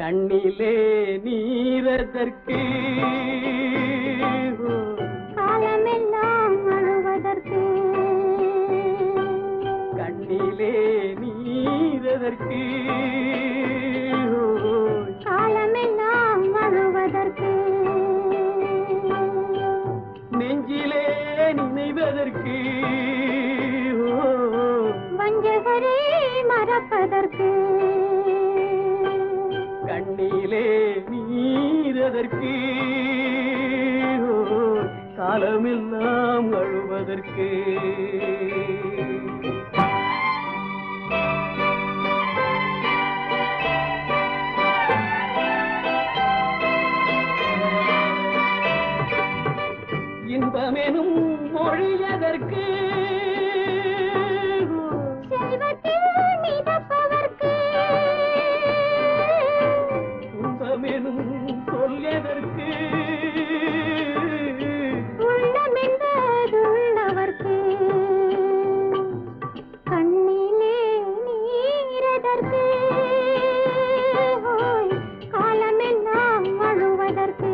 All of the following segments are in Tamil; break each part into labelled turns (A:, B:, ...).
A: கண்ணிலே நீரதற்கு
B: காலமெல்லாம் அழுவதற்கு
A: கண்ணிலே நீரதற்கு
B: காலமெல்லாம் அழுவதற்கு
A: நெஞ்சிலே நினைவதற்கு
B: வஞ்சகரே மறப்பதற்கு
A: கண்ணிலே நீரதற்கு காலமெல்லாம் அழுவதற்கு இன்பமெனும் மொழியதற்கு
B: செல்வத்தில் மிதப்பதற்கு
A: துன்பமெனும் சொல்யதற்கு
B: உள்ளமென்பதுள்ளவர்க்கு கண்ணிலே நீரதற்கு காலமெல்லாம் அழுவதற்கு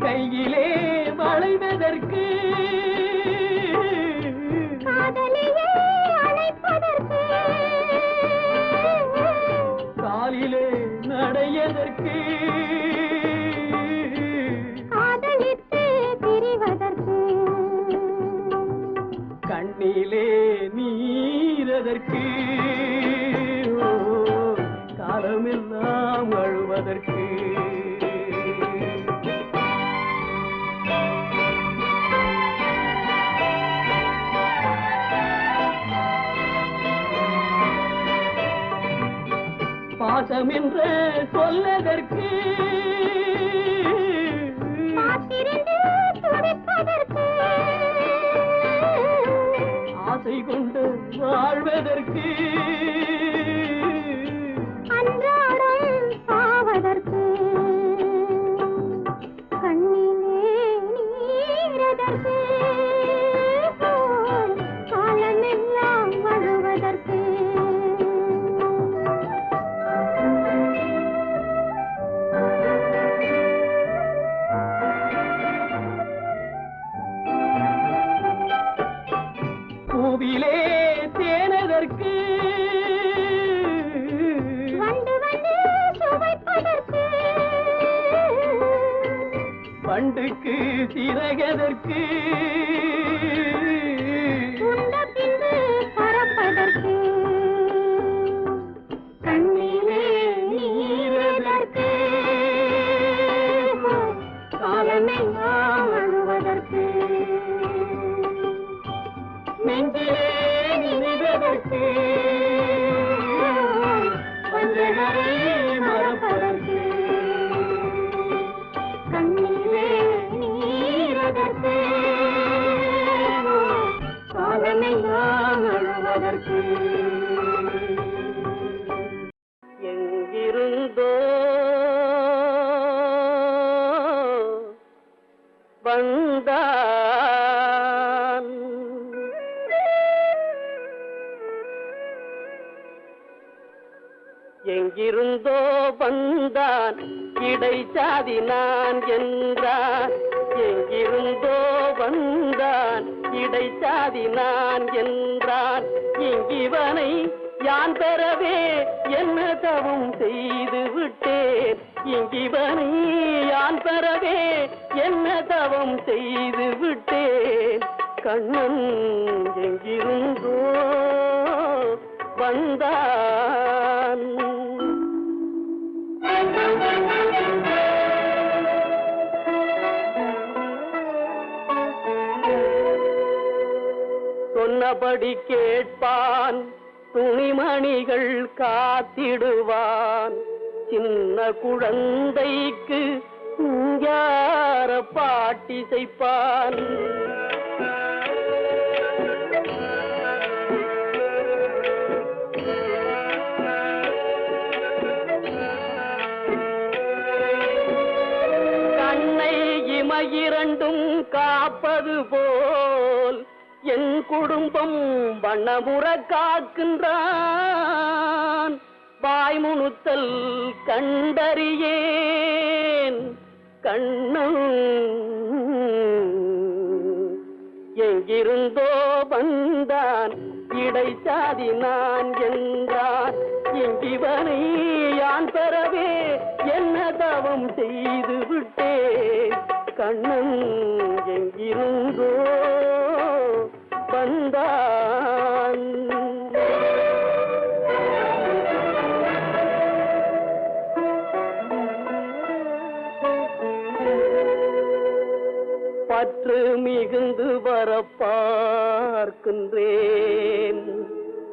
A: கையிலே வளைவதற்கு
B: காதலியே அழைப்பதற்கு
A: காலிலே நடையதற்கு
B: காதலித்து திரிவதற்கு
A: கண்ணிலே நீரதற்கு காலமெல்லாம் அழுவதற்கு பாசம் என்று சொல்லதற்கு
B: காத்திருந்து துடிப்பதற்கு
A: ஆசை கொண்டு வாழ்வதற்கு
B: அன்றாடம் சாவதற்கு கண்ணிலே நீரதற்கு காலமெல்லாம் அழுவதற்கு
A: பூவிலே தேனதற்கு
B: வந்து வந்து சுவைப்பதற்கு
A: பண்டுக்கு சிறகதற்கு
B: உண்ட பின்பு பறப்பதற்கு கண்ணிலே நீரதற்கு காலமெல்லாம் அழுவதற்கு
A: நெஞ்சிலே நினைவதற்கு வஞ்சகரை மறப்பதற்கு
B: கண்ணிலே நீரதற்கு காலமெல்லாம் அழுவதற்கு
A: எங்கிருந்தோ வந்தான் எங்கிருந்தோ வந்தான் இடைச்சாதி நான் என்றான் எங்கிருந்தோ வந்தான் இடைச்சாதி நான் என்றான் இங்கிவனை யான் பெறவே என்ன தவம் செய்து விட்டேன் இங்கிவனை யான் பெறவே என்ன தவம் செய்து விட்டேன் கண்ணன் எங்கிருந்தோ வந்தான் சொன்னபடி கேட்பான் துணிமணிகள் காத்திடுவான் சின்ன குழந்தைக்கு யார பாட்டிசைப்பான் கண்ணை இரண்டும் காப்பது போல் என் குடும்பம் வண்ணமுற காக்கின்றான். வாய்முணுத்தல் கண்டறியேன் கண்ணன் எங்கிருந்தோ வந்தான் இடைச்சாதி நான் என்றான். இங்கிவனை யான் பெறவே என்ன தவம் செய்து விட்டேன். கண்ணன் எங்கிருந்தோ வந்தான். பற்று மிகுந்து வர பார்க்கின்றேன்.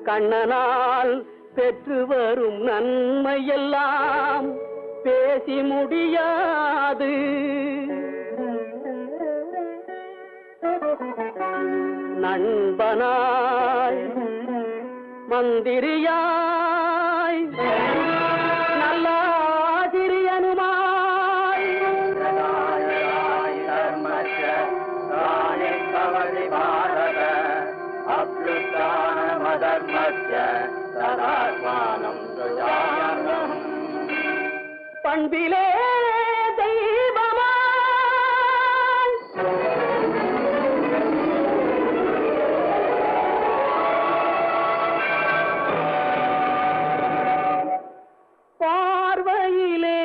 A: கண்ணனால் பெற்று வரும் நன்மையெல்லாம் பேசி முடியாது. நண்பனாய் மந்திரியாய் நல்லாசிரியனுமாய் பண்பிலே தெய்வமாய் பார்வையிலே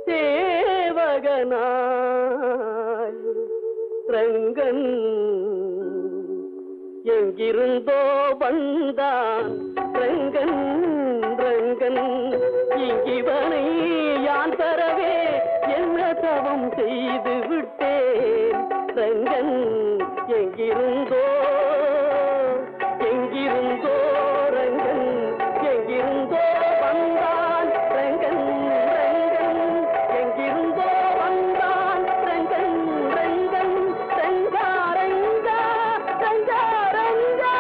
A: சேவகனாய் ரங்கன் எங்கிருந்தோ வந்தான். ரங்கன் ரங்கன் இங்கிவனை யான் தரவே என்ன தவம் செய்து விட்டேன். ரங்கன் எங்கிருந்தோ எங்கிருந்தோ ரங்கன் எங்கிருந்தோ வந்தான். ரங்கன் ரங்கன் எங்கிருந்தோ வந்தான். ரங்கன் ரங்கன் ரங்கா ரங்கா ரங்கா ரங்கா.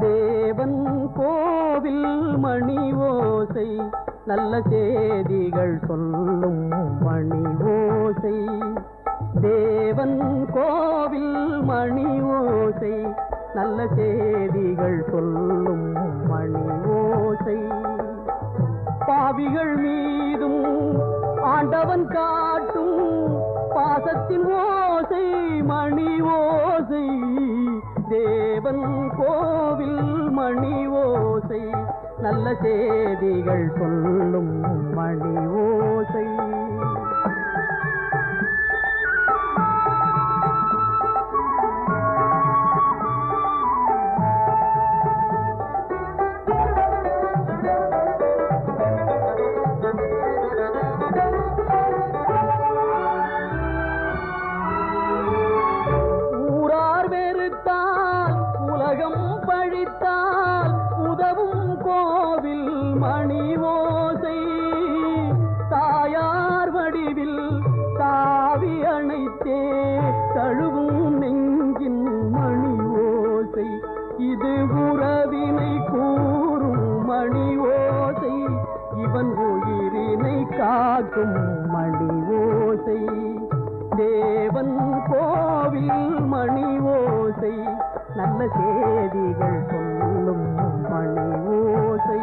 A: தேவன் கோவில் மணி ஓசை நல்ல செய்திகள் சொல்லும் மணி ஓசை. தேவன் கோவில் மணி ஓசை நல்ல செய்திகள் சொல்லும் மணி ஓசை. பாவிகள் மீதும் ஆண்டவன் காட்டும் பாசத்தின் ஓசை மணி ஓசை. தேவன் கோவில் மணி ஓசை நல்ல செய்திகள் சொல்லும் மணி ஓசை. பழித்தால் உதவும் கோவில் மணி ஓசை. தாயார் வடிவில் தாவி அணைத்தே தழுவும் நெஞ்சின் மணி ஓசை. இது உறவினை கூறும் மணி ஓசை. இவன் உயிரினை காக்கும் மணி ஓசை. தேவன் கோவில் மணி ஓசை நல்ல செய்திகள் சொல்லும் மணி ஓசை.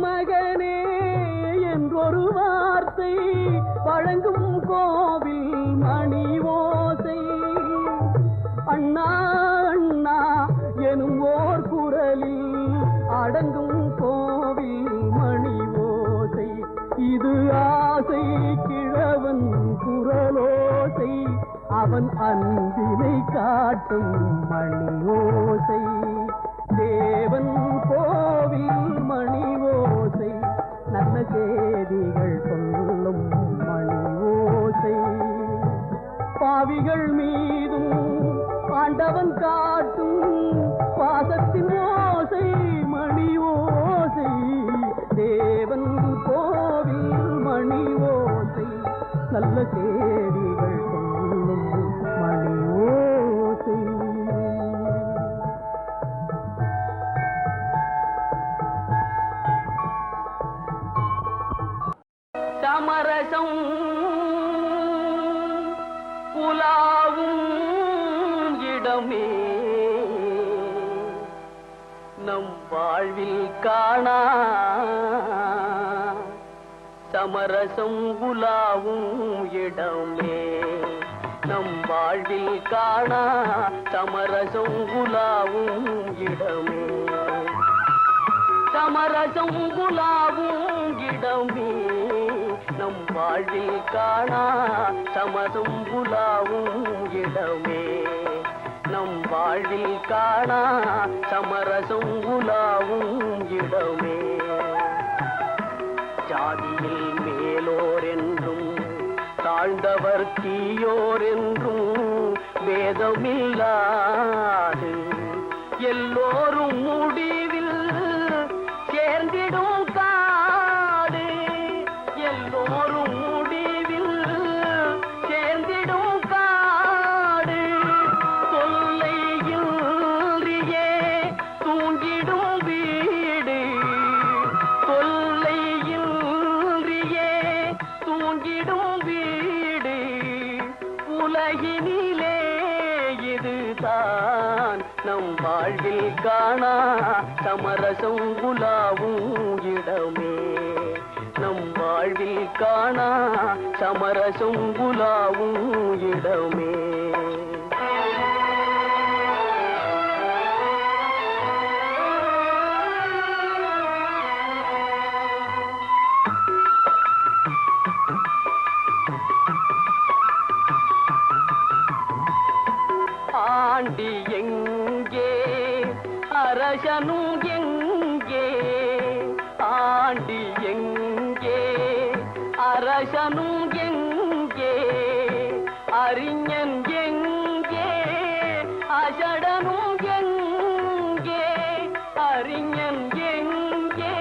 A: மகனே என்றொரு வார்த்தை வழங்கும் கோவில் மணி ஓசை. அண்ணா அண்ணா எனும் ஓர் குரலில் அடங்கும் கோவில் மணி ஓசை. இது அவன் அன்பினை காட்டும் மணி ஓசை, தேவன் கோவில் மணி ஓசை, நல்ல செய்திகள் சொல்லும் மணி ஓசை, பாவிகள் மீதும் ஆண்டவன் காட்டும் பாசத்தின் ஓசை மணி ஓசை, தேவன் கோவில் மணி ஓசை, நல்ல செய்திகள் சொல்லும் மணி ஓசை. சமரசம் புலாவும் இடமே நம் வாழ்வில் காணா, சமரசம் புலாவும் இடமே நம் வாழ்வில் காணா, சமரசம் புலாவும் இடமே, சமரசம் புலாவும் இடமே நம் வாழ்வில் காணா, சமரசம் புலாவும் இடமே நம் வாழ்வில் காணா, சமரசம் புலாவும் இடமே. ஜாதியில் மேலோர் என்றும் தாழ்ந்தவர் தீயோர் என்றும் வேதமில்லாது எல்லோரும் முடிவில் சேர்ந்திடும் காடு, எல்லோரும் முடிவில் சேர்ந்திடும் காடு, தொல்லையில்றியே தூங்கிடும் வீடு, தொல்லையில்றியே தூங்கிடும் வீடு, உலகினிலே இதுதான் நம் வாழ்வில் காணா, சமரசம் புலாவும் இடமே நம் வாழ்வில் காணா, சமரசம் புலாவும் இடமே. ஆண்டி எங்கே அரசனும் எங்கே, ஆண்டி எங்கே அரசனும் எங்கே, அறிஞன் எங்கே அசடனும் எங்கே, அறிஞன் எங்கே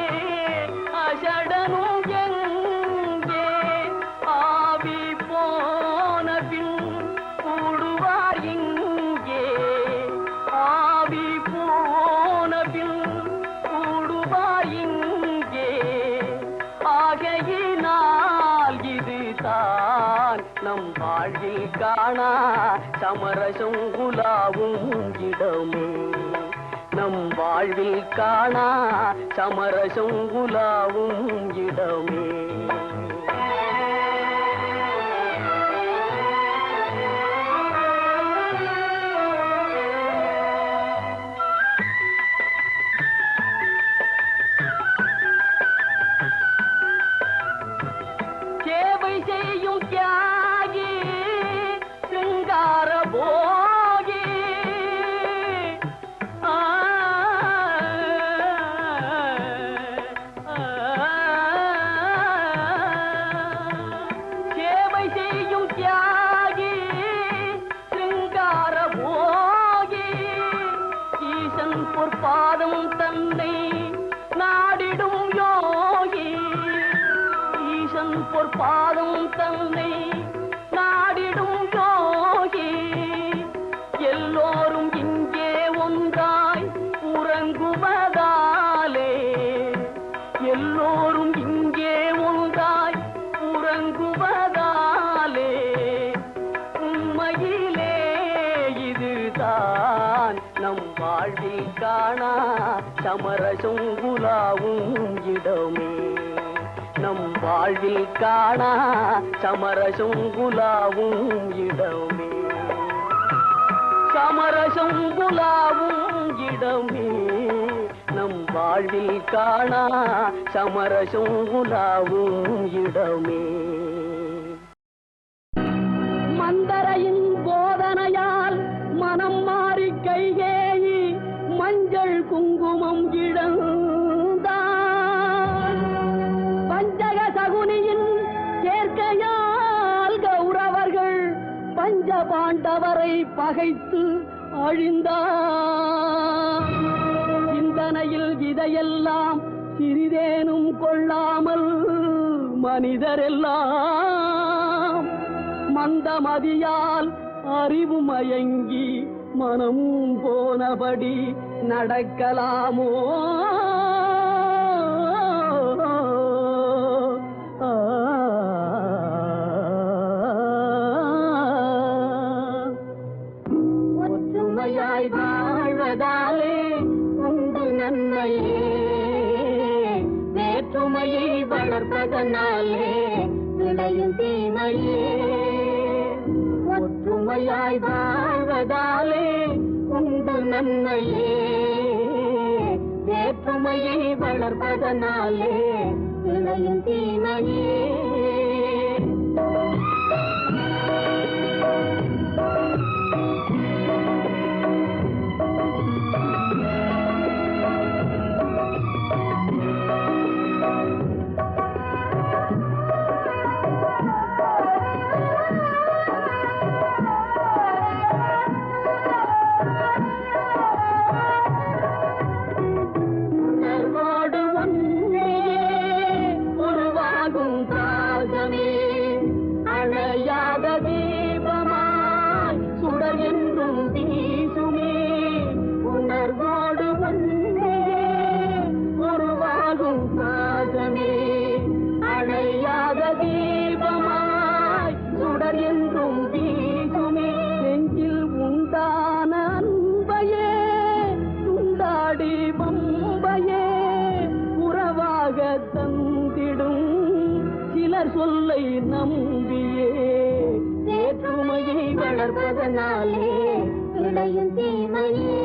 A: அசடனும் எங்கே, ஆவி போன பின் கூடுவார் இங்கே, ஆவி போன பின் கூடுவார் இங்கே, ஆகையினால் இதுதான் நம் வாழ்வில் காணா, சமரசம் புலாவும் இடமே நம் வாழ்வில் காணா, சமரசம் புலாவும் இடமே. சேவை செய்யும் தியாகி சிங்கார போகி, சேவை செய்யும் தியாகி சிங்கார போகி, ஈசன் பொற்பாதம் தன்னை நாடிடும் யோகி, ஈசன் பொற்பாதம் தன்னை நாடிடும் யோகி, எல்லோரும் இங்கே ஒன்றாய் உறங்குவதாலே, எல்லோரும் இங்கே ஒன்றாய் உறங்குவதாலே, உண்மையிலே இதுதான் நம் வாழ்வில் காணா, சமரசம் புலாவும் இடமே நம் வாழ்வில் காணா, சமரசம் புலாவும் இடமே, சமரசம் புலாவும் இடமே நம் வாழ்வில் காணா, சமரசம் புலாவும் இடமே. மந்தரையின் குங்குமம் இழந்தான் பஞ்சக சகுனியின் சேர்க்கையால் கௌரவர்கள் பஞ்ச பாண்டவரை பகைத்து அழிந்தார் சிந்தனையில் இதையெல்லாம் சிறிதேனும் கொள்ளாமல் மனிதரெல்லாம் மந்தமதியால் அறிவு மயங்கி மனம் போனபடி நடக்கலாமோ ஒற்றுமையாய் வாழ்வதாலே உண்டு நன்மையே வேற்றுமையை வளர்ப்பதனாலே விளையும் தீமையே ஒற்றுமையாய் வாழ்வதாலே உண்டு நன்மையே வேற்றுமையை வளர்ப்பதனாலே விளையும் தீமையே சொல்லை நம்பியே வேற்றுமையை வளர்ப்பதனாலே விளையும் தீமையே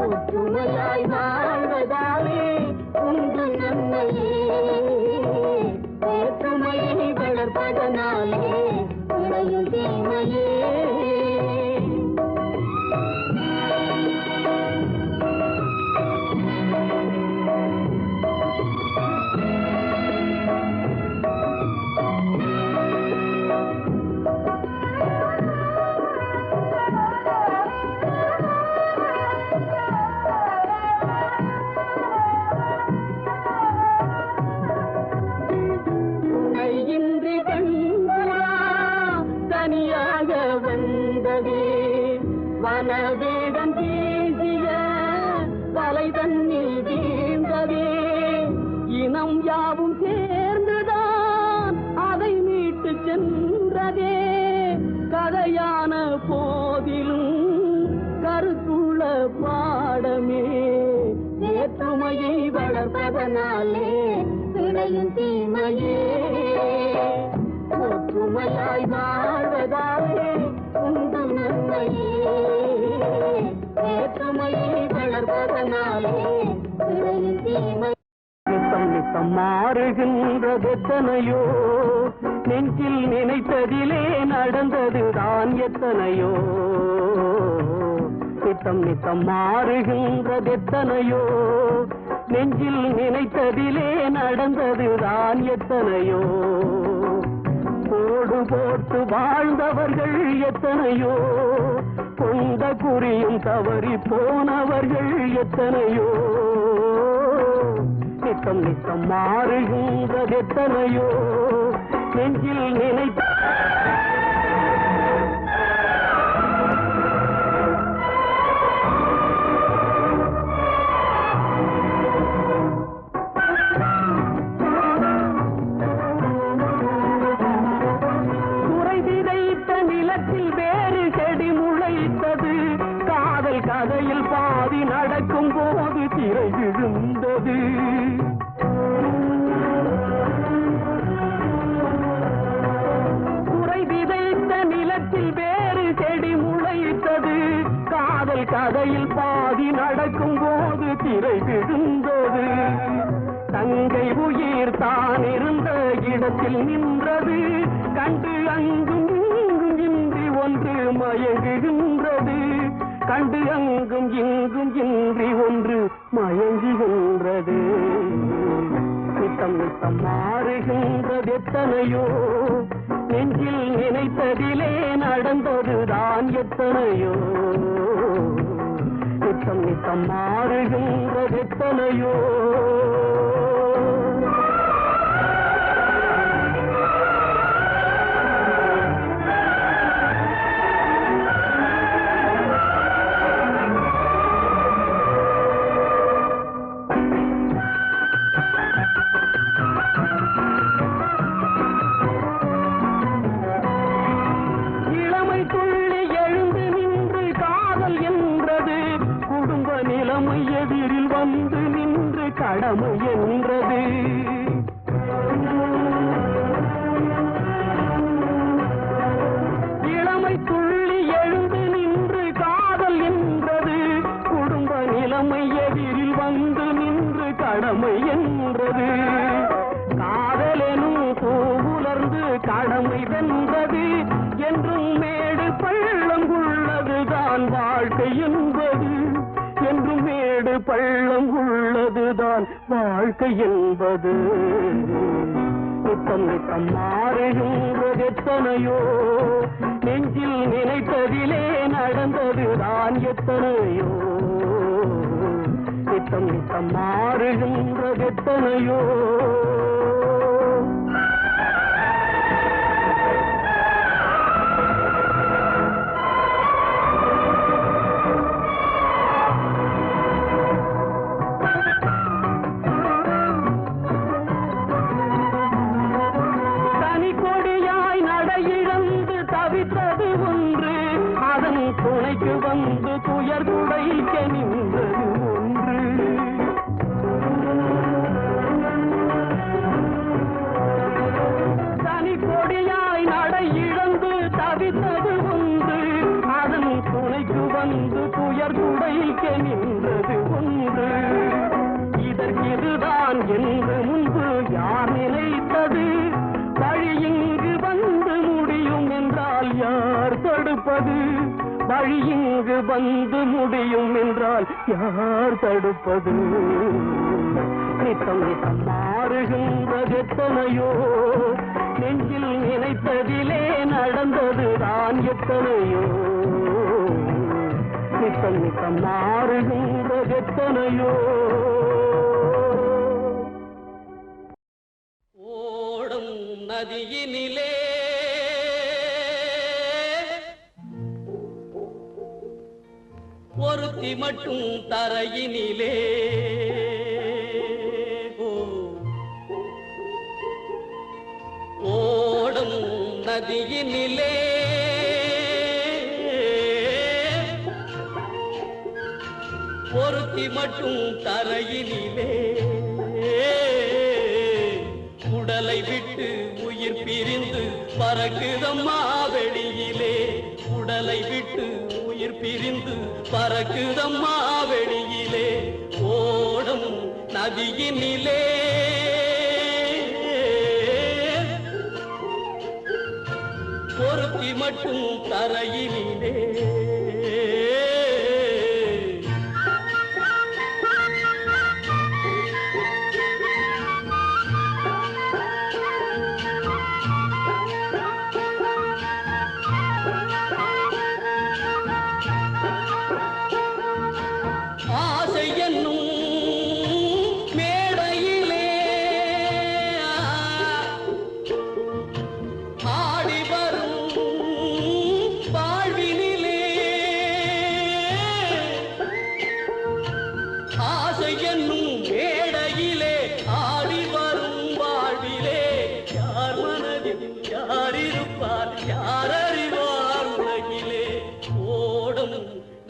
A: ஒற்றுமையாய் வாழ்வதாலே உண்டு நன்மையே வேற்றுமையை வளர்ப்பதனாலே விளையும் தீமையே வனவேகம் பேசிய தலை தன்னில் வீழ்ந்ததே இனம் யாவும் சேர்ந்துதான் அதை மீட்டு சென்றதே கதையான போதிலும் கருத்துள்ள பாடமே வேற்றுமையை வளர்ப்பதனாலே விளையும் தீமையே ஒற்றுமையாய் வாழ்வதாலே உண்டு நன்மையே வேற்றுமையை வளர்ப்பதனாலே விளையும் தீமை நித்தம் நித்தம் மாறுகின்றதெத்தனையோ நெஞ்சில் நினைத்ததிலே நடந்ததுதான் எத்தனையோ நித்தம் நித்தம் மாறுகின்றதெத்தனையோ நெஞ்சில் நினைத்ததிலே நடந்ததுதான் எத்தனையோ கோடு போட்டு வாழ்ந்தவர்கள் எத்தனையோ கொண்ட குறியும் தவறி போனவர்கள் எத்தனையோ நித்தம் நித்தம் மாறுகின்றதெத்தனையோ நெஞ்சில் நினைத்த கதையில் பாதி நடக்கும் போது திரை விழுந்தது குறை விதைத்த நிலத்தில் வேறு செடி முளைத்தது காதல் கதையில் பாதி நடக்கும் போது திரை விழுந்தது தங்கை உயிர் தான் இருந்த இடத்தில் நின்றது கண்டு அங்கும் இன்றி ஒன்று மயங்குகின்றது கண்டு அங்கும் இங்கும் இன்றி ஒன்று மயங்குகின்றது. நித்தம் நித்தம் மாறுகின்றது எத்தனையோ, நெஞ்சில் நினைத்ததிலே நடந்ததுதான் எத்தனையோ. நித்தம் நித்தம் மாறுகின்றது எத்தனையோ. எதிரில் வந்து நின்று கடமை என்றது. இளமை துள்ளி எழுந்து நின்று காதல் என்றது. குடும்ப நிலைமை எதிரில் வந்து நின்று கடமை என்றது. காதலெனும் பூவுலர்ந்து கடமை வென்றது. என்றும் மேடு பள்ளம் உள்ளதுதான் வாழ்க்கை என்பது. என்றும் மேடு பள்ளம் உள்ளதுதான் வாழ்க்கை என்பது. நித்தம் நித்தம் மாறுகின்றது எத்தனையோ, நெஞ்சில் நினைத்ததிலே நடந்ததுதான் எத்தனையோ. நித்தம் நித்தம் மாறுகின்றது எத்தனையோ. துணைக்கு வந்து துயர் துடைக்க நின்றது ஒன்று. தனி கொடியாய் நடை இழந்து தவித்தது ஒன்று. அதன் துணைக்கு வந்து துயர் துடைக்க நின்றது ஒன்று. இதற்கிதுதான் என்று முன்பு யார் நினைத்தது? வழி இங்கு வந்து முடியும் என்றால் யார் தடுப்பது? வழி இங்கு வந்து முடியும் என்றால் யார் தடுப்பது? நித்தம் நித்தம் மாறுகின்றது எத்தனையோ, நெஞ்சில் நினைத்ததிலே நடந்ததுதான் எத்தனையோ. நித்தம் நித்தம் மாறுகின்றது எத்தனையோ. ஓடும் நதியினிலே ஒருத்தி மட்டும் தரையினிலே. ஓடும் நதியினிலே ஒருத்தி மட்டும் தரையினிலே. உடலை விட்டு உயிர் பிரிந்து பறக்குதம்மா வெளியிலே. உடலை விட்டு உயிர் பிரிந்து பறக்குதம்மா வெளியிலே. ஓடும் நதியினிலே ஒருத்தி மட்டும் தரையினிலே.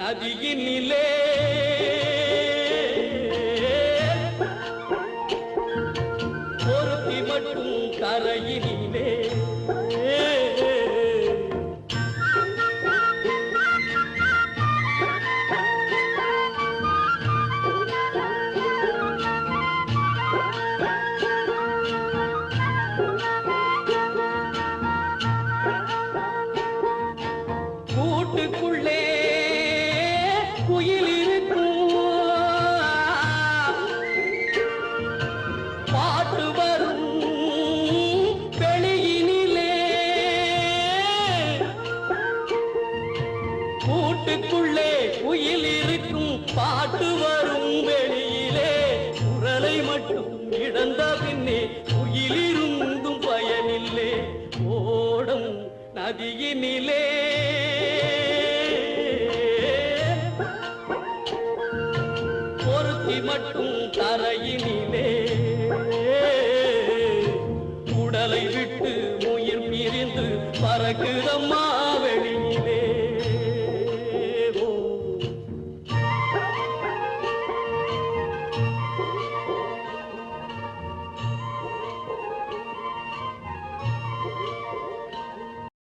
A: நதியினிலே ஒருத்தி மட்டும் கரையினிலே. கூட்டுக்குள்ளே பாட்டு வரும் வெளியினிலே கூட்டுக்குள்ளே குயில் இருக்கும் பாட்டு வரும் வெளியிலே குரலை மட்டும் இழந்த பின்னே குயிலிருந்தும் பயனில்லை ஓடும் நதியினிலே பொருத்தி மட்டும் தரையினிலே உடலை விட்டு உயிர் பிரிந்து பறக்குதம்மா வெளியிலே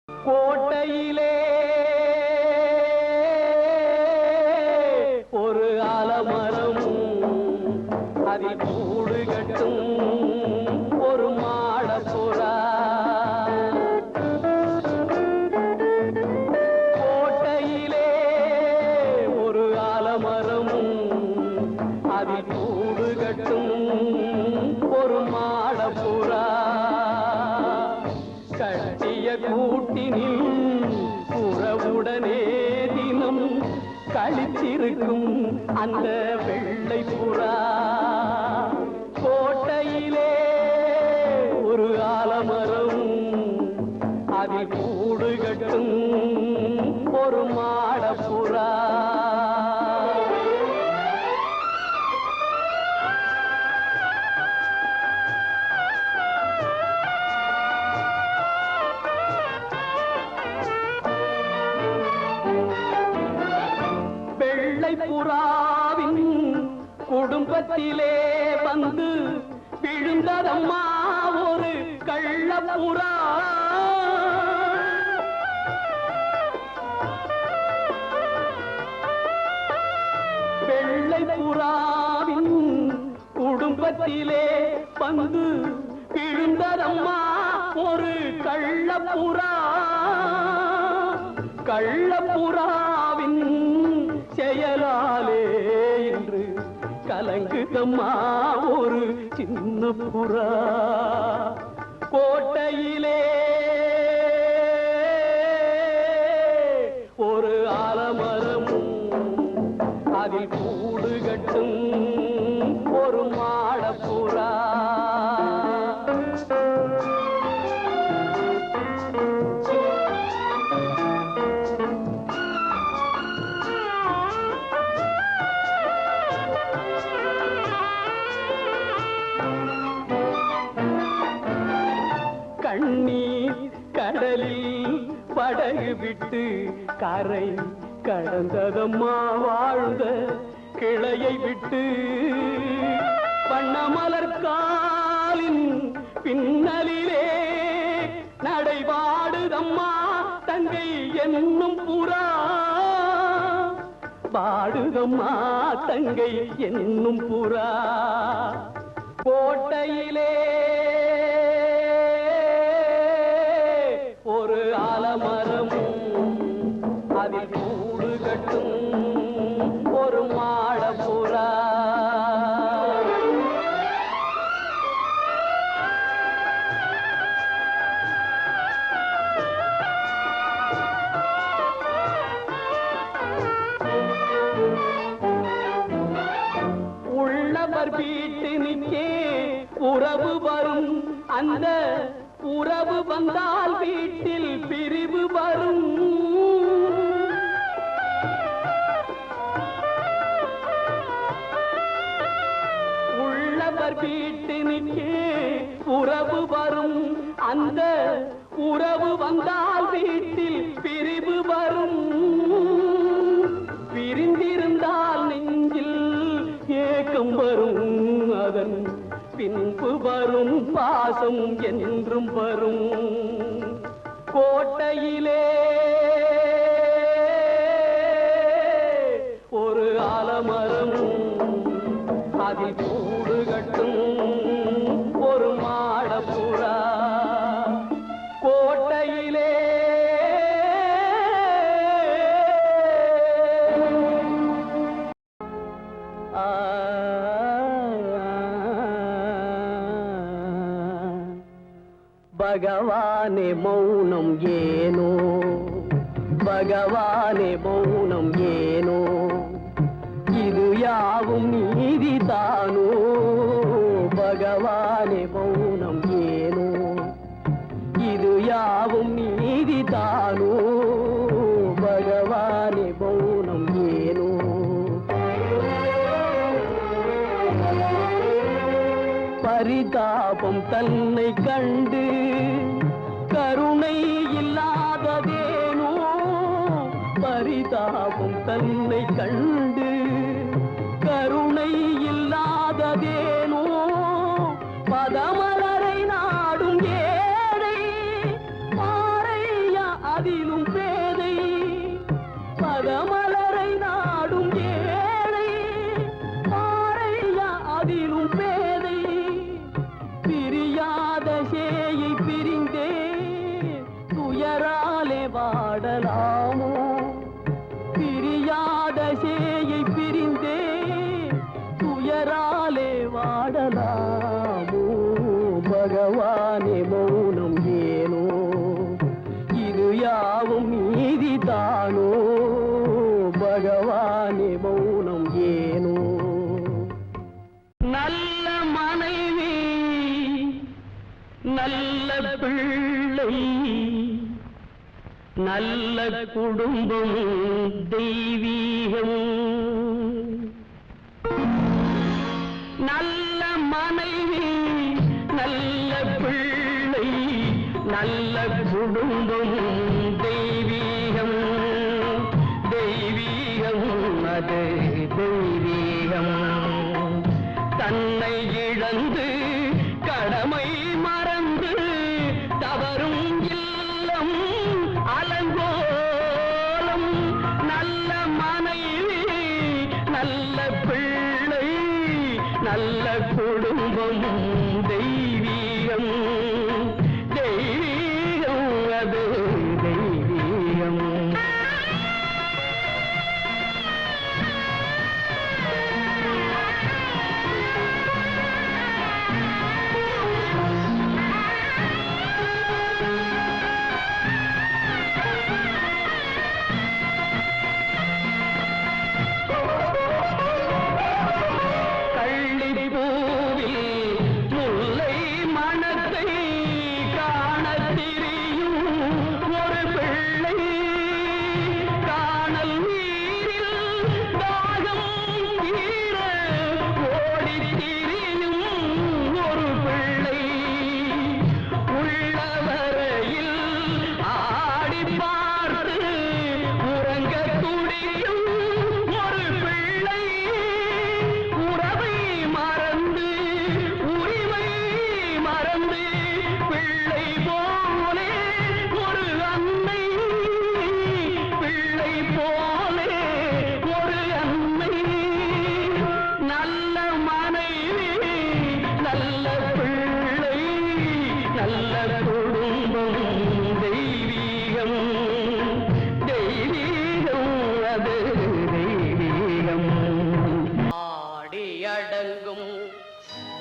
A: கோட்டையிலே ஒரு ஆலமரம் அதில் கூடு கட்டும் ஒரு மாடப்புறா கோட்டையிலே ஒரு ஆலமரம் அதில் கூடு கட்டும் ஒரு மாடப்புறா கட்டிய கூட்டினில் உறவுடனே தினம் கழித்திருக்கும் அந்த வெள்ளை புறா கோட்டையிலே ஒரு ஆலமரம் அதில் கூடு கட்டும் ஒரு மாடப்புறா புறாவின் குடும்பத்திலே வந்து விழுந்ததம்மா ஒரு கள்ளப்புறா வெள்ளை புறாவின் குடும்பத்திலே வந்து விழுந்ததம்மா ஒரு கள்ளப்புறா கள்ளப்புறாவின் செயலாலே என்று கலங்குதம்மா ஒரு சின்ன புறா கோட்டையிலே ஒரு ஆலமரம் அதில் கூடு கட்டும் ஒரு மாடப்புறா கண்ணீர் கடலில் படகு விட்டு கரை கடந்ததம்மா வாழ்ந்த கிளையை விட்டு வண்ணமலர் காலின் பின்னலிலே நடைபாடுதம்மா தங்கை என்னும் புறா பாடுதம்மா தங்கை என்னும் புறா கோட்டையிலே ஒரு ஆலமரம் அதில் கூடு கட்டும் ஒரு மாடப்புறா உள்ளவர் வீட்டினுக்கே உறவு வரும் அந்த உறவு வந்தால் வீட்டில் பிரிவு வரும் உள்ளவர் வீட்டினுக்கே உறவு வரும் அந்த உறவு வந்தால் வீட்டில் பிரிவு வரும் பிரிந்திருந்தால் நெஞ்சில் ஏக்கம் வரும் அதன் பின்பு வரும் பாசம் என்றும் வரும் கோட்டையிலே ஒரு ஆலமரம் அதில் கூடு கட்டும் ஒரு மாடப்புறா கோட்டையிலே பகவானே மௌனம் ஏனோ பகவானே மௌனம் ஏனோ இது யாவும் நீதிதானோ பகவானே மௌனம் ஏனோ இது யாவும் நீதிதானோ பகவானே மௌனம் ஏனோ பரிதாபம் தன்னை கண்டு கருணை இல்லாததேனோ பரிதாபம் தன்னை கண்டு கருணை இல்லாததேனோ பதமலரை நாடும் ஏழை பாறையா அதிலும் பேதை பதமலரை நாடும் ஏழை பாறையா அதிலும் பேதை பிரியாத சேயை பிரிந்தே துயராலே வாடலாமோ பிரியாத சேயை பிரிந்தே துயராலே வாடலாமோ பகவானே மௌனம் ஏனோ இது யாவும் நீதிதானோ பகவானே மௌனம் ஏனோ நல்ல மனைவி நல்ல பிள்ளை நல்ல குடும்பம் தெய்வீகம் நல்ல மனைவி நல்ல பிள்ளை நல்ல குடும்பம் தெய்வீகம் தெய்வீகம் அது தெய்வீகம் தன்னை இழந்து கடமை மறந்து தவறும் இல்லம் அலங்கோலம் நல்ல மனைவி நல்ல பிள்ளை நல்ல குடும்பம் தெய்வீகம் தெய்வீகம் அது தெய்வீகம்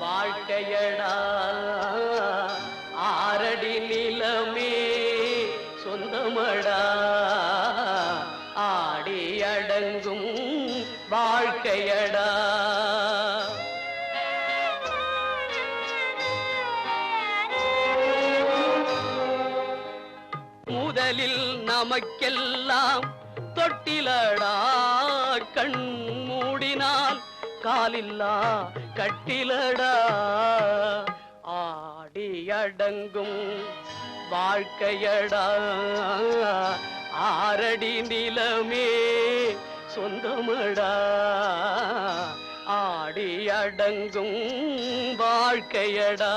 A: வாழ்க்கையடா ஆரடி நிலமே சொந்தமடா ஆடி அடங்கும் வாழ்க்கையடா முதலில் நமக்கெல்லாம் தொட்டிலடா கண் மூடினால் காலில்லா கட்டிலடா ஆடி அடங்கும் வாழ்க்கையடா ஆரடி நிலமே சொந்தமடா ஆடி அடங்கும் வாழ்க்கையடா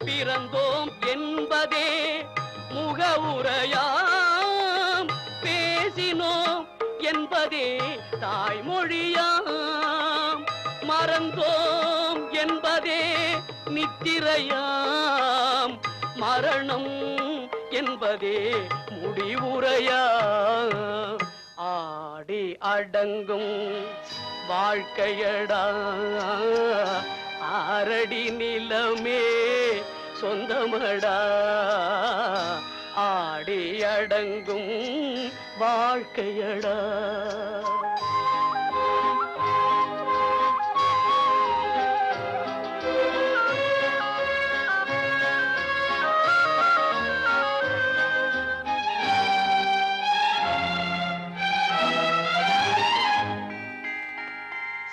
A: பிறந்தோம் என்பதே முகவுரையாம் பேசினோம் என்பதே தாய்மொழியாம் மறந்தோம் என்பதே என்பதே நித்திரையாம், மரணம் என்பதே முடிவுரையா. ஆடி அடங்கும் வாழ்க்கையடா, ஆரடி நிலமே சொந்தமடா. ஆடி அடங்கும் வாழ்க்கையடா.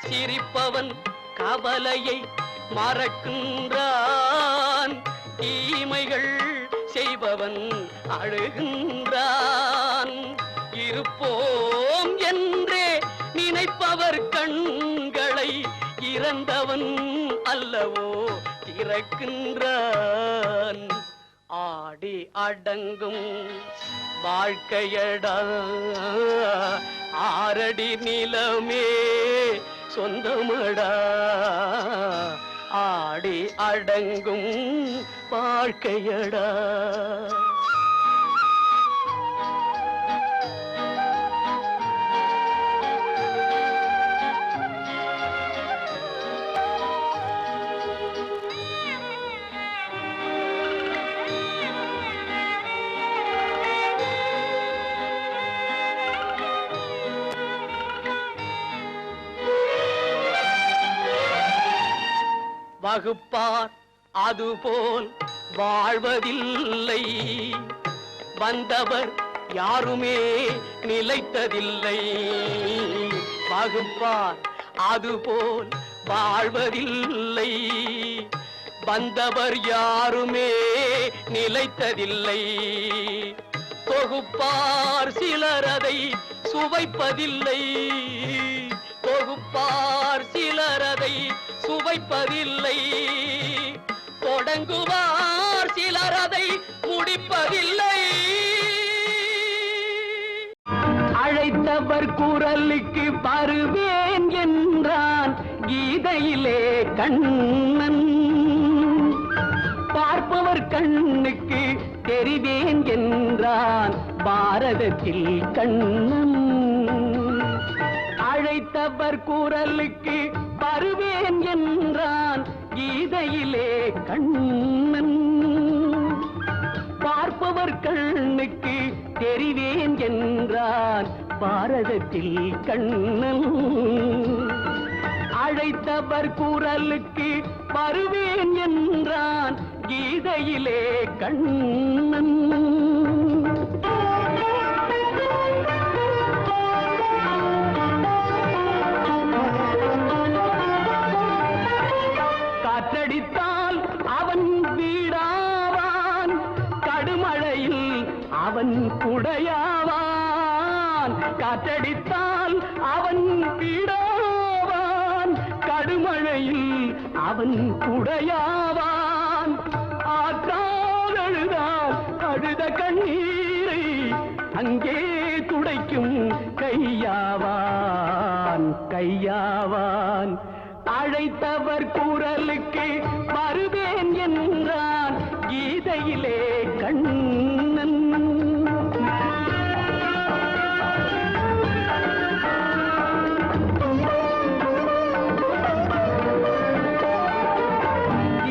A: சிரிப்பவன் கவலையை மறக்கின்றான், தீமைகள் செய்பவன் அழுகின்றான். இருப்போம் என்றே நினைப்பவர் கண்களை இறந்தவன் அல்லவோ திறக்கின்றான். ஆடி அடங்கும் வாழ்க்கையடா, ஆரடி நிலமே சொந்தமடா. ஆடி அடங்கும் வாழ்க்கையடா. வகுப்பார் அதுபோல் வாழ்வதில்லை, வந்தவர் யாருமே நிலைத்ததில்லை. வகுப்பார் அதுபோல் வாழ்வதில்லை, வந்தவர் யாருமே நிலைத்ததில்லை. தொகுப்பார் சிலர் அதை சுவைப்பதில்லை, தொகுப்பார் சிலர் அதை சுவைப்பதில்லை. தொடங்குவார் சிலர் அதை முடிப்பதில்லை. அழைத்தவர் குரலுக்கு வருவேன் என்றான் கீதையிலே கண்ணன். பார்ப்பவர் கண்ணுக்கு தெரிவேன் என்றான் பாரதத்தில் கண்ணன். அழைத்தவர் குரலுக்கு வருவேன் என்றான் கீதையிலே கண்ணன். பார்ப்பவர் கண்ணுக்கு தெரிவேன் என்றான் பாரதத்தில் கண்ணன். அழைத்தவர் குரலுக்கு வருவேன் என்றான் கீதையிலே கண்ணன். காற்றடித்தால் அவன் வீடாவான், கடுமழையில் அவன் குடையாவான். காற்றடித்தால் அவன் வீடாவான், கடுமழையில் அவன் குடையாவான். ஆற்றால் அழுதால் அழுத கண்ணீரை அங்கே துடைக்கும் கையாவான், கையாவான். அழைத்தவர் குரலுக்கு வருவேன் என்றான் கீதையிலே கண்ணன்.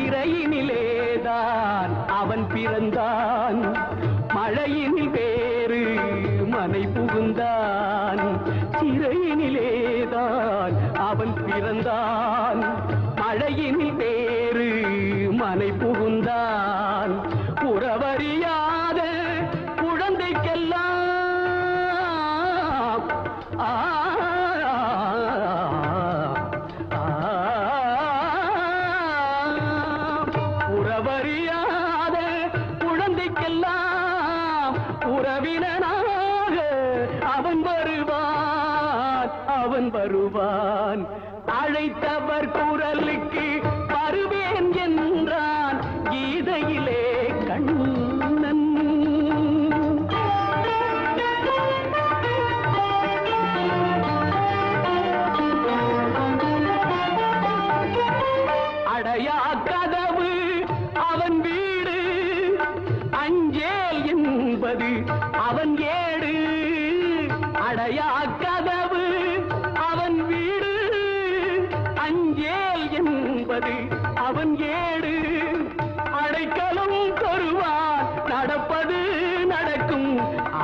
A: இறையினிலேதான் அவன் பிறந்தான், மழையினில் வேறு மனை புகுந்தான். சிறையினிலேதான் அவன் பிறந்தான், மழையினில் வேறு மனை புகுந்தான். உறவறியாத குழந்தைக்கெல்லாம் உறவறியாத குழந்தைக்கெல்லாம் உறவினனாக அவன் வருவான், அவன் வருவான். அழைத்தவர் குரலுக்கு வருவேன் என்றான் கீதையிலே கண்ணன். அடையா அஞ்சேல் என்பது அவன் ஏடு, அடைக்கலம் தருவான் நடப்பது நடக்கும்,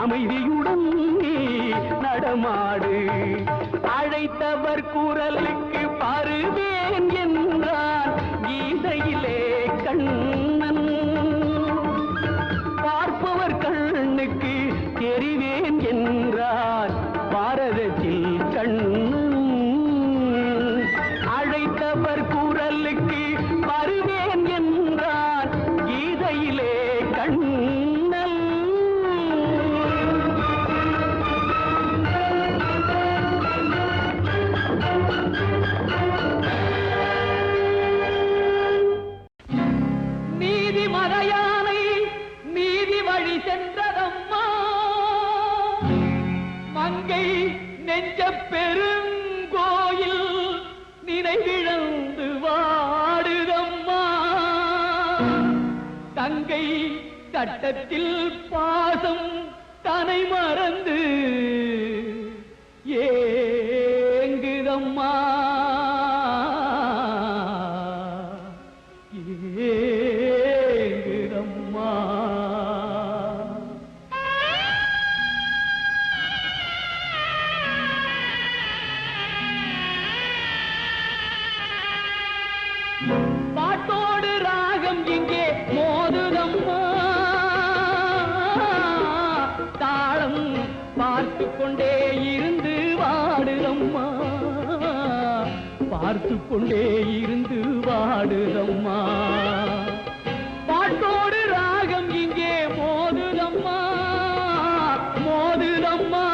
A: அமைதியுடன் நீ நடமாடு. அழைத்தவர் குரலுக்கு பருவேன் என்றான் கீதையிலே கண்ணன், பார்ப்பவர் கண்ணுக்கு தெரிவேன் என்றான் பாரதத்தில் கண்ணன். அழைத்தவர் குரலுக்கு வருவேன் என்றான் கீதையிலே கண்ணன். நீதி மறையானை நீதி வழி சென்றதம்மா, மங்கை நெஞ்ச பெருங்கோயில் நினைவிழந்து வாடுதம்மா. தங்கை கட்டத்தில் பாசம் தனை மறந்து ஏங்குதம்மா, ஏங்குதம்மா. பாட்டோடு ராகம் இங்கே மோதுதம்மா, தாளம் பார்த்து கொண்டே இருந்து வாடுதம்மா, பார்த்து கொண்டே இருந்து வாடுதம்மா. பாட்டோடு ராகம் இங்கே மோதுதம்மா, மோதுதம்மா.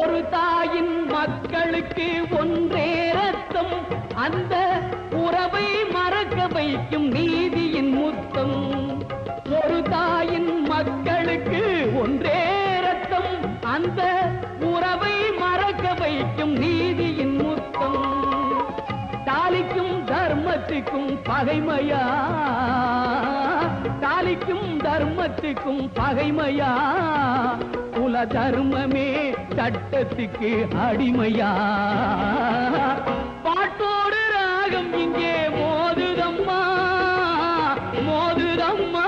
A: ஒரு தாயின் மக்களுக்கு ஒன்றே ரத்தம், அந்த உறவை மறக்க வைக்கும் நீதியின் முத்தம். ஒரு தாயின் மக்களுக்கு ஒன்றே ரத்தம், அந்த உறவை மறக்க வைக்கும் நீதியின் முத்தம். தாலிக்கும் தர்மத்துக்கும் பகைமையா, தாலிக்கும் தர்மத்துக்கும் பகைமையா, குல தர்மமே சட்டத்துக்கு அடிமையா. பாட்டோடு ராகம் இங்கே மோதுதம்மா, மோதுதம்மா.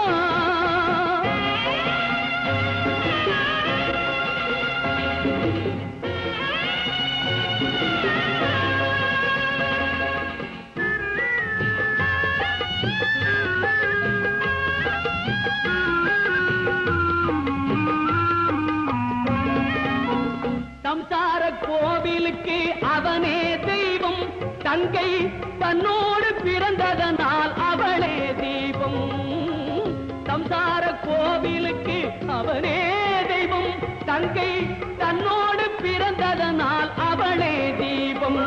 A: சம்சார கோவிலுக்கு அவனே தெய்வம், தங்கை தன்னோடு பிறந்ததனால் அவளே தீபம். சம்சார கோவிலுக்கு அவனே தெய்வம், தங்கை தன்னோடு பிறந்ததனால் அவளே தீபம்.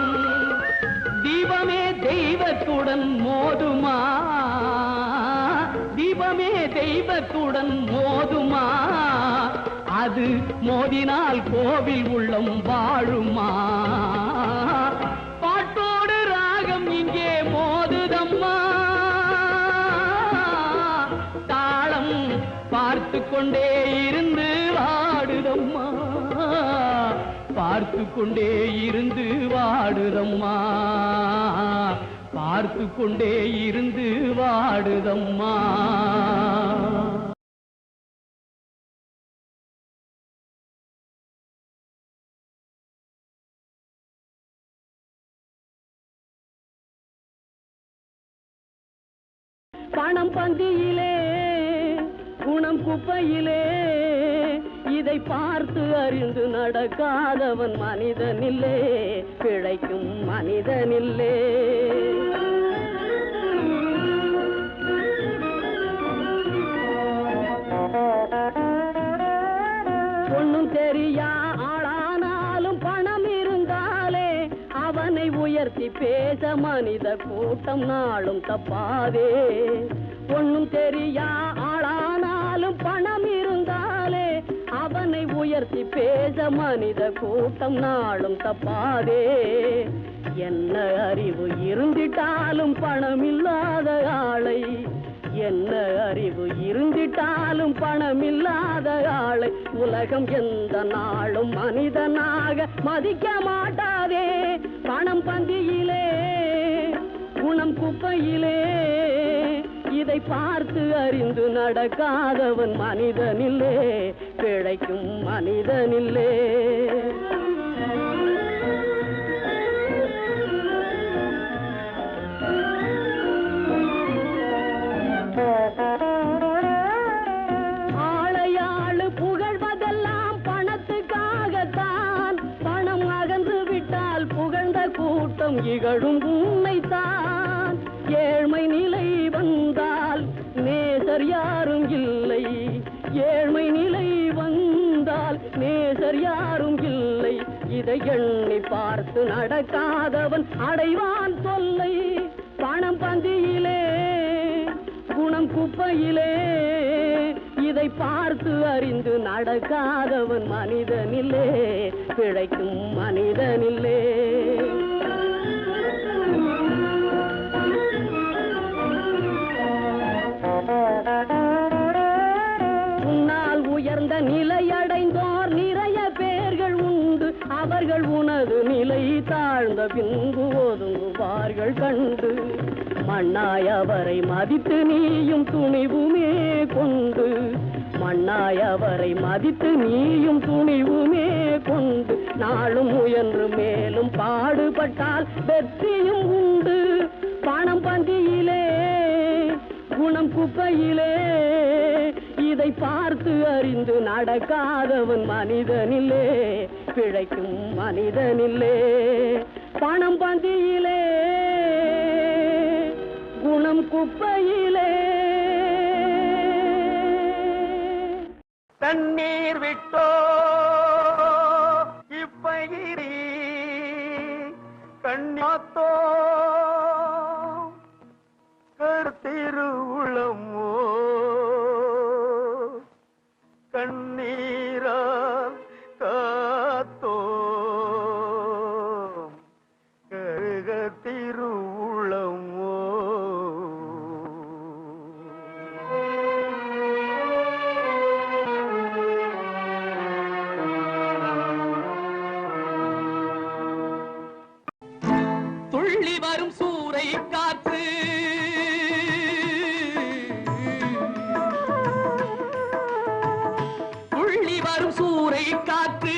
A: தீபமே தெய்வத்துடன் மோதுமா, தீபமே தெய்வத்துடன் மோதுமா, அது மோதினால் கோவில் உள்ளம் வாழுமா. பாட்டோடு ராகம் இங்கே மோதுதம்மா, தாளம் பார்த்து கொண்டே இருந்து வாடுதம்மா, பார்த்து கொண்டே இருந்து வாடுதம்மா, பார்த்து கொண்டே இருந்து வாடுதம்மா. பணம் பந்தியிலே குணம் குப்பையிலே, இதை பார்த்து அறிந்து நடக்காதவன் மனிதனில்லே, பிழைக்கும் மனிதனில்லே. ஒண்ணும் தெரியா ஆளானாலும் பணம் இருந்தாலே அவனை உயர்த்தி பேச மனித கூட்டம் நாளும் தப்பாதே. ஒண்ணும் தெரியா ஆளானாலும் பணம் இருந்தாலே அவனை உயர்த்தி உயர்த்தி பேச மனித கூட்டம் நாளும் தப்பாதே. என்ன அறிவு இருந்திட்டாலும் பணம் இல்லாத ஆளை, என்ன அறிவு இருந்திட்டாலும் பணம் இல்லாத ஆளை உலகம் எந்த நாளும் மனிதனாக மதிக்க மாட்டாதே. பணம் பந்தியிலே குணம் குப்பையிலே, இதை பார்த்து அறிந்து நடக்காதவன் மனிதனில்லே, பிழைக்கும் மனிதனில்லே. ஆளையாளு புகழ்வதெல்லாம் பணத்துக்காகத்தான். பணம் அகன்று விட்டால் புகழ்ந்த கூட்டம் இகழும் உண்மைத்தான். ஏழ்மை நிலை வந்தால் நேசர் யாரும் இல்லை, ஏழ்மை நிலை வந்தால் நேசர் யாரும் இல்லை. இதை எண்ணி பார்த்து நடக்காதவன் அடைவான் தொல்லை. பணம் பந்தியிலே குணம் குப்பையிலே, இதை பார்த்து அறிந்து நடக்காதவன் மனிதனில்லே, பிழைக்கும் மனிதனில்லே. உன்னால் உயர்ந்த நிலையடைந்தோர் நிறைய பேர்கள் உண்டு. அவர்கள் உனது நிலை தாழ்ந்த பின்பு ஒதுங்குவார்கள் கண்டு. மண்ணாய் அவரை மதித்து நீயும் துணிவுமே கொண்டு, மண்ணாய் அவரை மதித்து நீயும் துணிவுமே கொண்டு, நாளும் முயன்று மேலும் பாடுபட்டால் வெற்றியும் உண்டு. பணம் பந்தியிலே குணம் குப்பையிலே, இதை பார்த்து அறிந்து நடக்காதவன் மனிதனில்லே, பிழைக்கும் மனிதனில்லே. பணம் பந்தியிலே குணம் குப்பையிலே.
C: தண்ணீர் விட்டோ இப்பயிரி கண்ணாத்தோ கருத்திருவுளமோ கண்ணீரா காத்தோ கருகத்திருவுளமோ. துள்ளி வரும் சூறை காற்று துள்ளி வரும் சூறை காற்று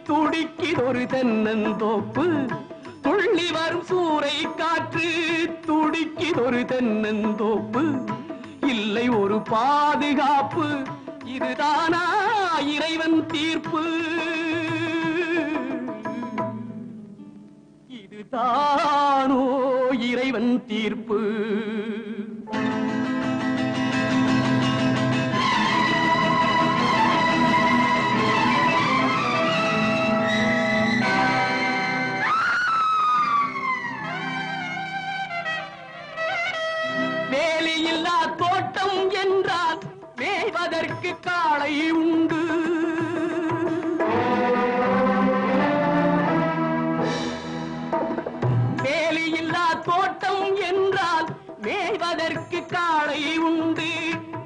C: துடிக்கிதொரு தென்னந்தோப்பு. துள்ளி வரும் சூறை காற்று துடிக்கிதொரு தென்னந்தோப்பு. இல்லை ஒரு பாதுகாப்பு, இதுதானா இறைவன் தீர்ப்பு? இதுதானோ இறைவன் தீர்ப்பு? வேலியில்லா தோட்டம் என்றால் மேய்வதற்கு காளை உண்டு. வேலியில்லா தோட்டம் என்றால் மேய்வதற்கு காளை உண்டு.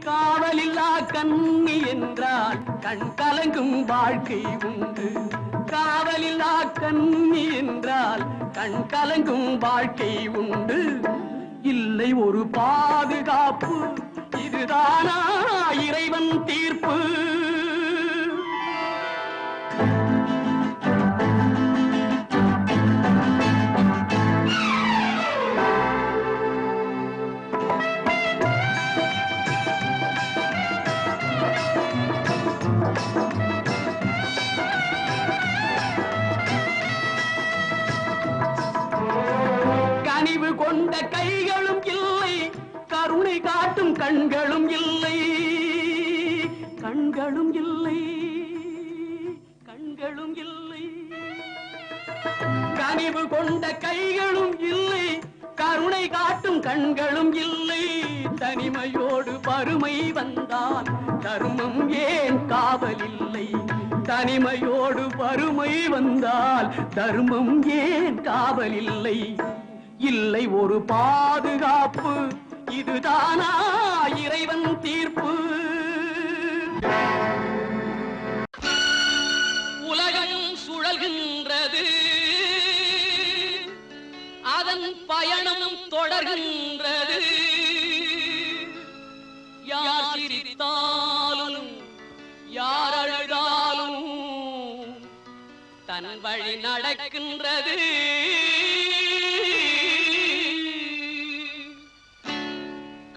C: காவலில்லா கண்ணி என்றால் கண் கலங்கும் வாழ்க்கை உண்டு. காவலில்லா கண்ணி என்றால் கண் கலங்கும் வாழ்க்கை உண்டு. இல்லை ஒரு பாதுகாப்பு, இதுதானா இறைவன் தீர்ப்பு? கனிவு கொண்ட கைகளும் இல்லை, கருணை காட்டும் கண்களும் இல்லை, கண்களும் இல்லை, கண்களும் இல்லை. கனிவு கொண்ட கைகளும் இல்லை, கருணை காட்டும் கண்களும் இல்லை. தனிமையோடு வறுமை வந்தால் தர்மம் ஏன் காவலில்லை? தனிமையோடு வறுமை வந்தால் தர்மம் ஏன் காவல் இல்லை? இல்லை ஒரு பாதுகாப்பு, இதுதானா இறைவன் தீர்ப்பு? உலகம் சுழல்கின்றது, அதன் பயணம் தொடர்கின்றது. யார் சிரித்தாலும் யார் அழுதாலும் தன் வழி நடக்கின்றது.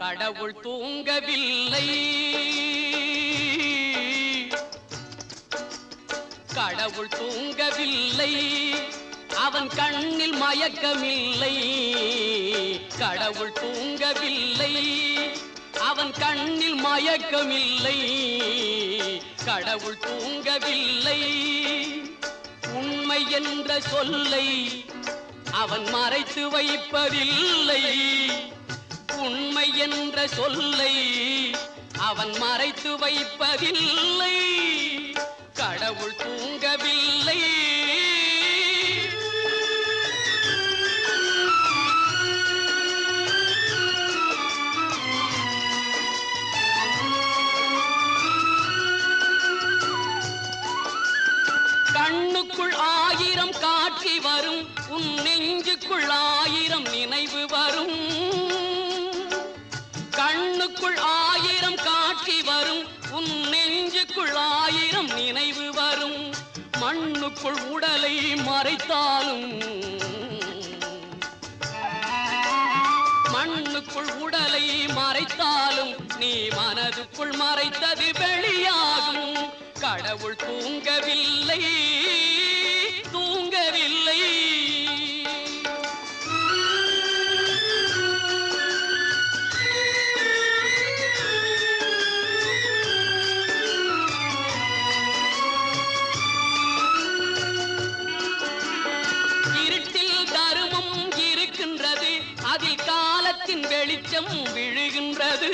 C: கடவுள் தூங்கவில்லை, கடவுள் தூங்கவில்லை, அவன் கண்ணில் மயக்கமில்லை. கடவுள் தூங்கவில்லை, அவன் கண்ணில் மயக்கமில்லை. கடவுள் தூங்கவில்லை. உண்மை என்ற சொல்லை அவன் மறைத்து வைப்பதில்லை. உண்மை என்ற சொல்லை அவன் மறைத்து வைப்பதில்லை. கடவுள் தூங்கவில்லை. கண்ணுக்குள் ஆயிரம் காட்சி வரும், உன் நெஞ்சுக்குள் ஆயிரம் நினைவு வரும். கண்ணுக்குள் ஆயிரம் காட்சி வரும், உன் நெஞ்சுக்குள் ஆயிரம் நினைவு வரும். மண்ணுக்குள் உடலை மறைத்தாலும், மண்ணுக்குள் உடலை மறைத்தாலும் நீ மனதுக்குள் மறைத்தது வெளியாகும். கடவுள் தூங்கவில்லை, தூங்கவில்லை. இருட்டில் தர்மம் இருக்கின்றது, அதில் காலத்தின் வெளிச்சம் விழுகின்றது.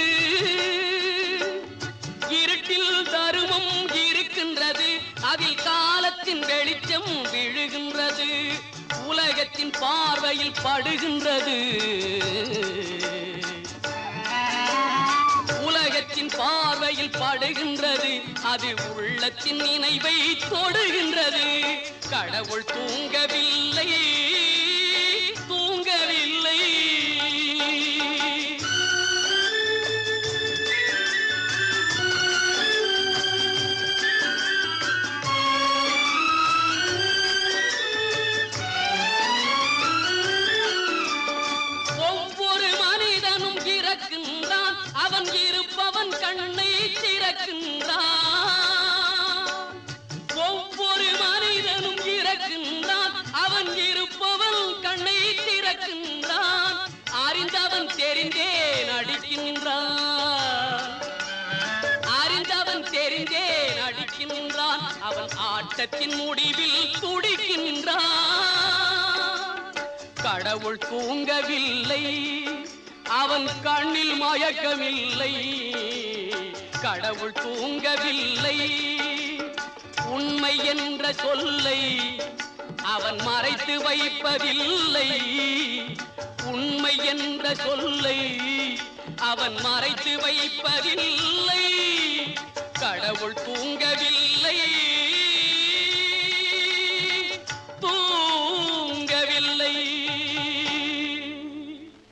C: இருட்டில் தர்மம் இருக்கின்றது, அதில் காலத்தின் வெளிச்சம் விழுகின்றது. உலகத்தின் பார்வையில் படுகின்றது, உலகத்தின் பார்வையில் படுகின்றது. அது உள்ளத்தின் நினைவை தொடுகின்றது. கடவுள் தூங்கவில்லை, தூங்கவில்லை. அவன் இருப்பவன் கண்ணை திறக்கின்றான். ஒவ்வொரு மனிதனும் இறக்கின்றான், அவன் இருப்பவன் கண்ணை திறக்கின்றான். அறிந்தவன் தெரிந்தே நடிக்கின்றான், அறிந்தவன் தெரிந்தே நடிக்கின்றான். அவன் ஆட்டத்தின் முடிவில் துடிக்கின்றான். கடவுள் தூங்கவில்லை, அவன் கண்ணில் மயக்கமில்லை. கடவுள் தூங்கவில்லை. உண்மை என்ற சொல்லை அவன் மறைத்து வைப்பதில்லை. உண்மை என்ற சொல்லை அவன் மறைத்து வைப்பதில்லை. கடவுள் தூங்கவில்லை.